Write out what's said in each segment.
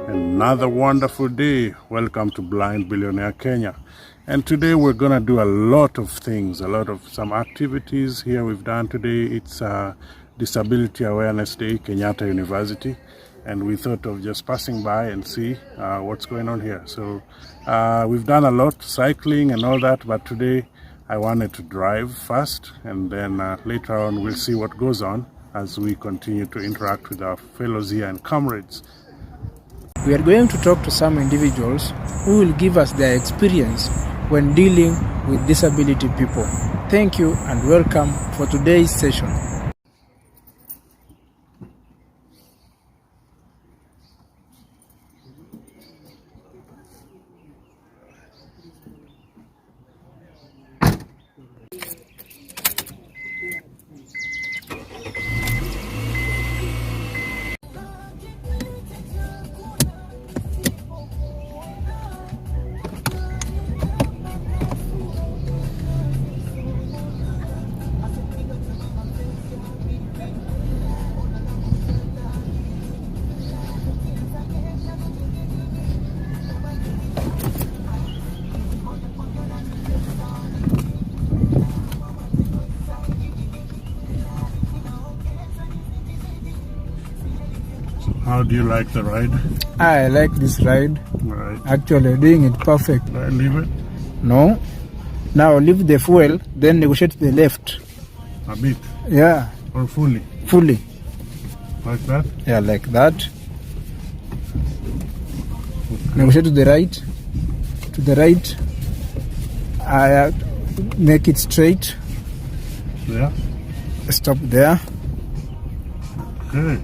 Another wonderful day. Welcome to Blind Billionaire Kenya. And today we're gonna do a lot of things, some activities here we've done today. It's Disability Awareness Day, Kenyatta University. And we thought of just passing by and see what's going on here. So we've done a lot, cycling and all that, but today I wanted to drive first, and then later on we'll see what goes on as we continue to interact with our fellows here and comrades. We are going to talk to some individuals who will give us their experience when dealing with disability people. Thank you and welcome for today's session. How do you like the ride? I like this ride. Right. Actually, doing it perfect. Leave it? No. Now leave the fuel, then negotiate to the left. A bit? Yeah. Or fully? Fully. Like that? Yeah, like that. Negotiate to the right. To the right. I make it straight. Yeah. Stop there. Okay.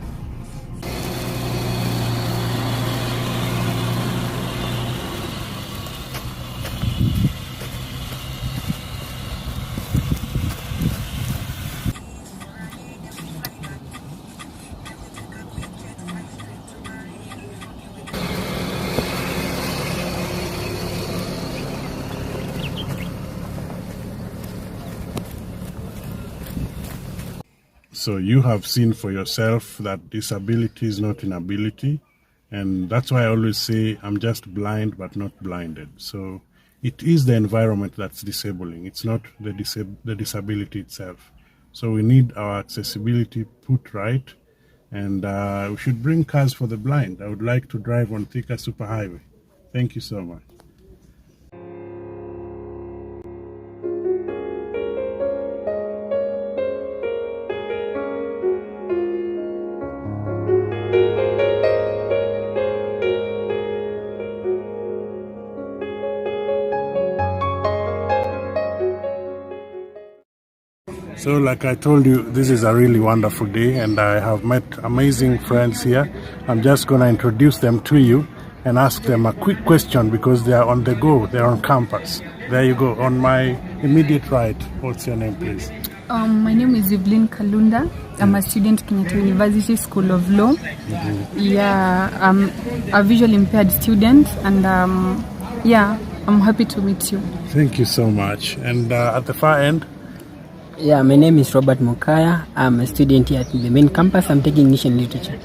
So you have seen for yourself that disability is not inability, and that's why I always say I'm just blind but not blinded. So it is the environment that's disabling. It's not the disability itself. So we need our accessibility put right, and we should bring cars for the blind. I would like to drive on Thika Superhighway. Thank you so much. So like I told you, this is a really wonderful day, and I have met amazing friends here. I'm just going to introduce them to you and ask them a quick question because they are on the go, they're on campus. There you go, on my immediate right. What's your name, please? My name is Evelyn Kalunda. I'm a student at Kenyatta University School of Law. Yeah, I'm a visually impaired student, and yeah, I'm happy to meet you. Thank you so much. And at the far end? Yeah, my name is Robert Mokaya. I'm a student here at the main campus. I'm taking English and Literature.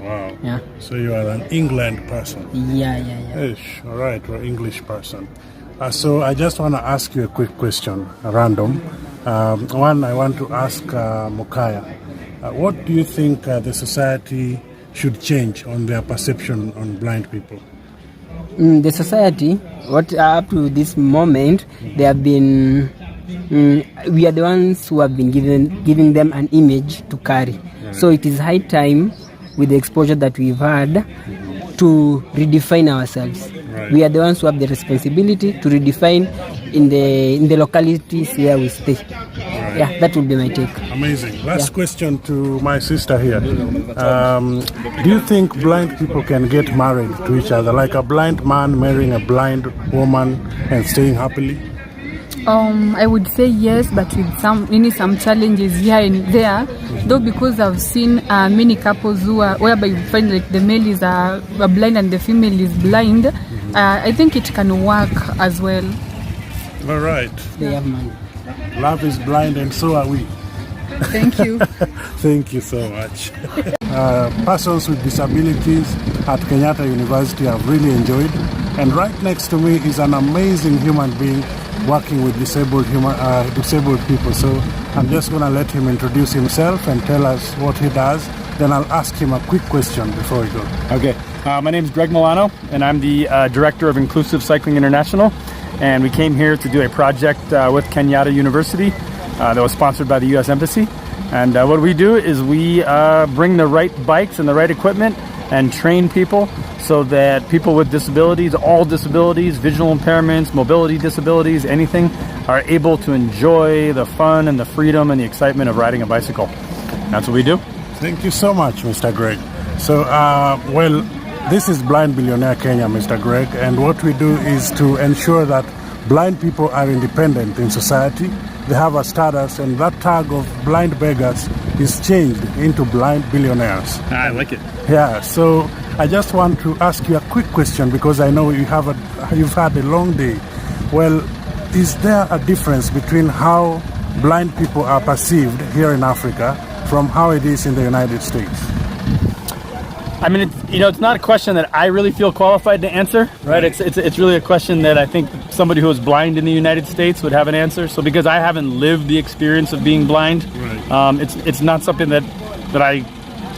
Wow. Yeah. So you are an England person? Yeah. Ish. All right, you're an English person. So I just want to ask you a quick question, random. One, I want to ask Mokaya, what do you think the society should change on their perception on blind people? The society, what up to this moment, they have been... we are the ones who have been giving them an image to carry. Right. So it is high time, with the exposure that we've had, to redefine ourselves. Right. We are the ones who have the responsibility to redefine in the localities where we stay. Right. Yeah, that would be my take. Amazing. Last question to my sister here. Do you think blind people can get married to each other, like a blind man marrying a blind woman and staying happily? I would say yes, but with some challenges here and there. Though, because I've seen many couples whereby you find like the male is blind and the female is blind. I think it can work as well. All right. They have money. Love is blind, and so are we. Thank you. Thank you so much. Persons with disabilities at Kenyatta University have really enjoyed. And right next to me is an amazing human being working with disabled people. So I'm just going to let him introduce himself and tell us what he does. Then I'll ask him a quick question before we go. Okay. My name is Greg Milano, and I'm the Director of Inclusive Cycling International. And we came here to do a project with Kenyatta University that was sponsored by the U.S. Embassy. And what we do is we bring the right bikes and the right equipment and train people so that people with disabilities, all disabilities, visual impairments, mobility disabilities, anything, are able to enjoy the fun and the freedom and the excitement of riding a bicycle. That's what we do. Thank you so much, Mr. Greg. So, this is Blind Billionaire Kenya, Mr. Greg, and what we do is to ensure that blind people are independent in society. They have a status, and that tag of blind beggars is changed into blind billionaires. I like it. Yeah, so I just want to ask you a quick question because I know you've had a long day. Well, is there a difference between how blind people are perceived here in Africa from how it is in the United States? I mean, it's not a question that I really feel qualified to answer, right? It's really a question that I think somebody who is blind in the United States would have an answer. So because I haven't lived the experience of being blind, it's not something that I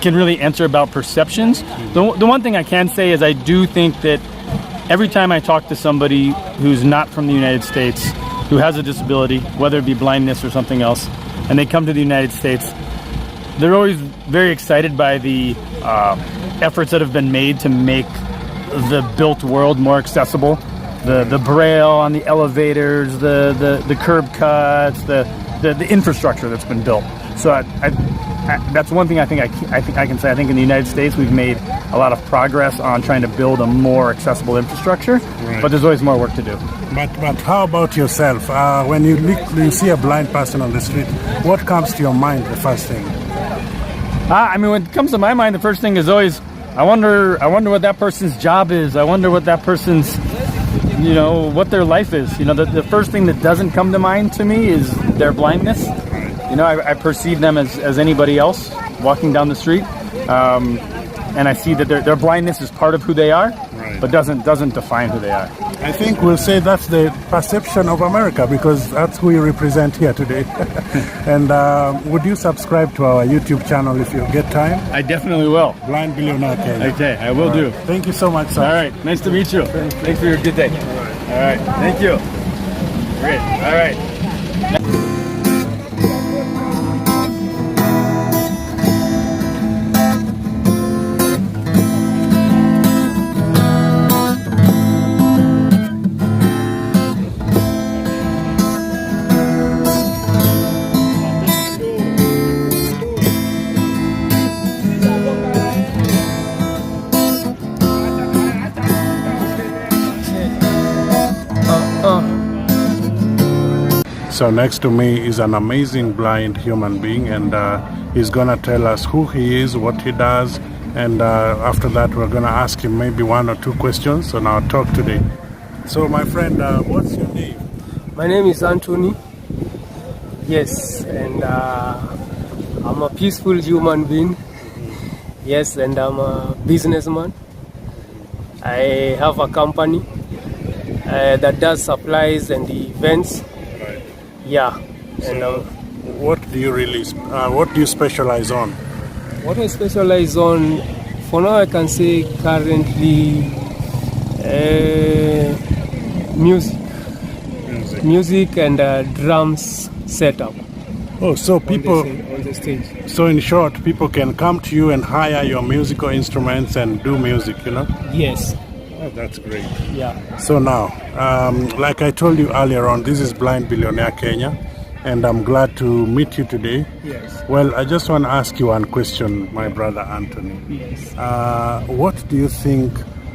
can really answer about perceptions. The one thing I can say is I do think that every time I talk to somebody who's not from the United States, who has a disability, whether it be blindness or something else, and they come to the United States, they're always very excited by the efforts that have been made to make the built world more accessible. The braille on the elevators, the curb cuts, the infrastructure that's been built. So I that's one thing I think I can say. I think in the United States we've made a lot of progress on trying to build a more accessible infrastructure, but there's always more work to do. But how about yourself? When you see a blind person on the street, what comes to your mind the first thing? I mean, when it comes to my mind, the first thing is always, I wonder what that person's job is. I wonder what that person's, what their life is. The first thing that doesn't come to mind to me is their blindness. I perceive them as anybody else walking down the street, and I see that their blindness is part of who they are, but doesn't define who they are. I think we'll say that's the perception of America because that's who you represent here today. And would you subscribe to our YouTube channel if you get time? I definitely will. Blind Billionaire Kenya. Okay, I will do. Thank you so much, sir. All right, nice to meet you. Thanks for your good day. All right, thank you. Great. All right. So next to me is an amazing blind human being, and he's gonna tell us who he is, what he does, and after that we're gonna ask him maybe one or two questions on our talk today. So my friend, what's your name? My name is Anthony. Yes, and I'm a peaceful human being. Yes, and I'm a businessman. I have a company that does supplies and events. Yeah. And what do you specialize on? What I specialize on, for now I can say currently music and drums setup. Oh, so people on the stage. So in short, people can come to you and hire your musical instruments and do music, Yes. Oh, that's great. Yeah. So now, like I told you earlier on, this is Blind Billionaire Kenya, and I'm glad to meet you today. Yes. Well, I just want to ask you one question, my brother Anthony. Yes. What do you think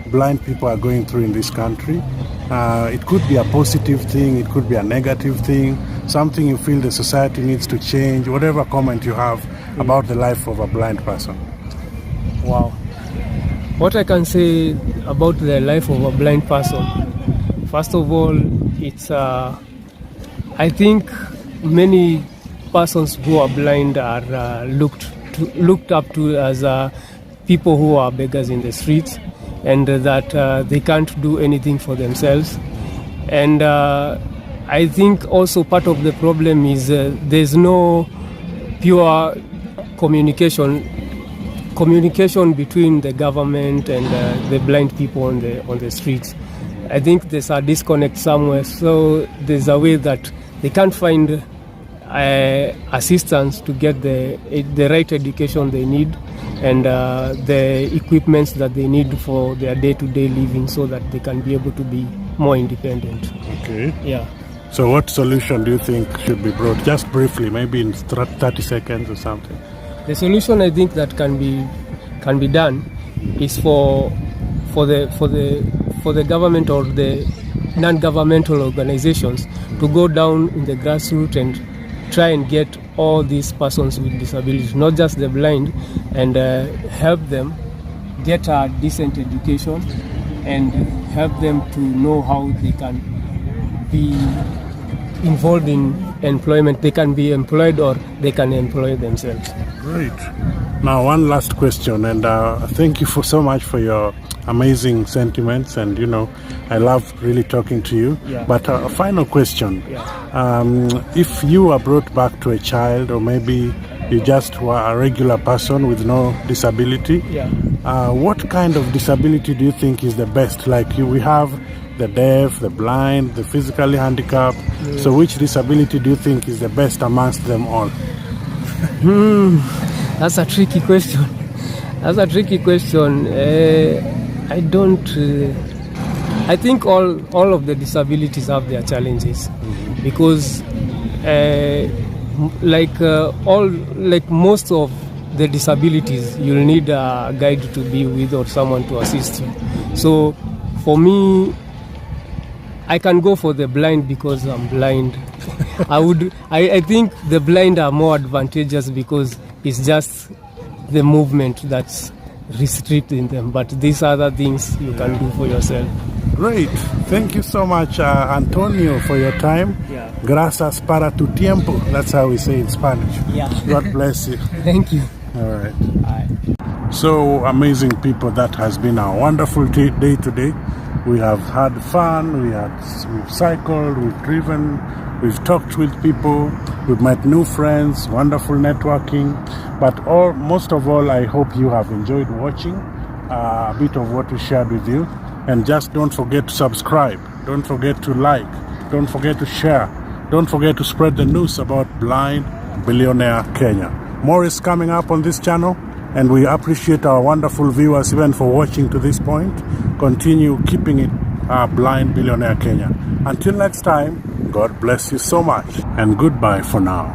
blind people are going through in this country. It could be a positive thing, it could be a negative thing, something you feel the society needs to change, whatever comment you have about the life of a blind person. Wow. What I can say about the life of a blind person, first of all, it's I think many persons who are blind are looked up to as people who are beggars in the streets, and that they can't do anything for themselves. And I think also part of the problem is there's no pure communication between the government and the blind people on the streets. I think there's a disconnect somewhere, so there's a way that they can't find assistance to get the right education they need and the equipments that they need for their day-to-day living, so that they can be able to be more independent. Okay. Yeah. So what solution do you think should be brought? Just briefly, maybe in 30 seconds or something. The solution I think that can be done is for the government or the non-governmental organizations to go down in the grassroots and try and get all these persons with disabilities, not just the blind, and help them get a decent education and help them to know how they can be involved in employment. They can be employed or they can employ themselves. Great. Now, one last question, and thank you so much for your amazing sentiments, and I love really talking to you. Yeah. But a final question. Yeah. If you were brought back to a child, or maybe you just were a regular person with no disability, Yeah. What kind of disability do you think is the best? Like we have the deaf, the blind, the physically handicapped. So which disability do you think is the best amongst them all? That's a tricky question. I don't. I think all of the disabilities have their challenges, because most of the disabilities, you'll need a guide to be with or someone to assist you. So for me, I can go for the blind because I'm blind. I think the blind are more advantageous because it's just the movement that's restricting them, but these other things you can do for yourself. Great. Thank you so much, Antonio, for your time. Yeah. Gracias para tu tiempo. That's how we say in Spanish. Yeah. God bless you. Thank you. All right. So amazing people, that has been a wonderful day today. We have had fun, we've cycled, we've driven, we've talked with people, we've met new friends, wonderful networking. But most of all, I hope you have enjoyed watching a bit of what we shared with you. And just don't forget to subscribe, don't forget to like, don't forget to share, don't forget to spread the news about Blind Billionaire Kenya. More is coming up on this channel, and we appreciate our wonderful viewers even for watching to this point. Continue keeping it Blind Billionaire Kenya. Until next time, God bless you so much, and goodbye for now.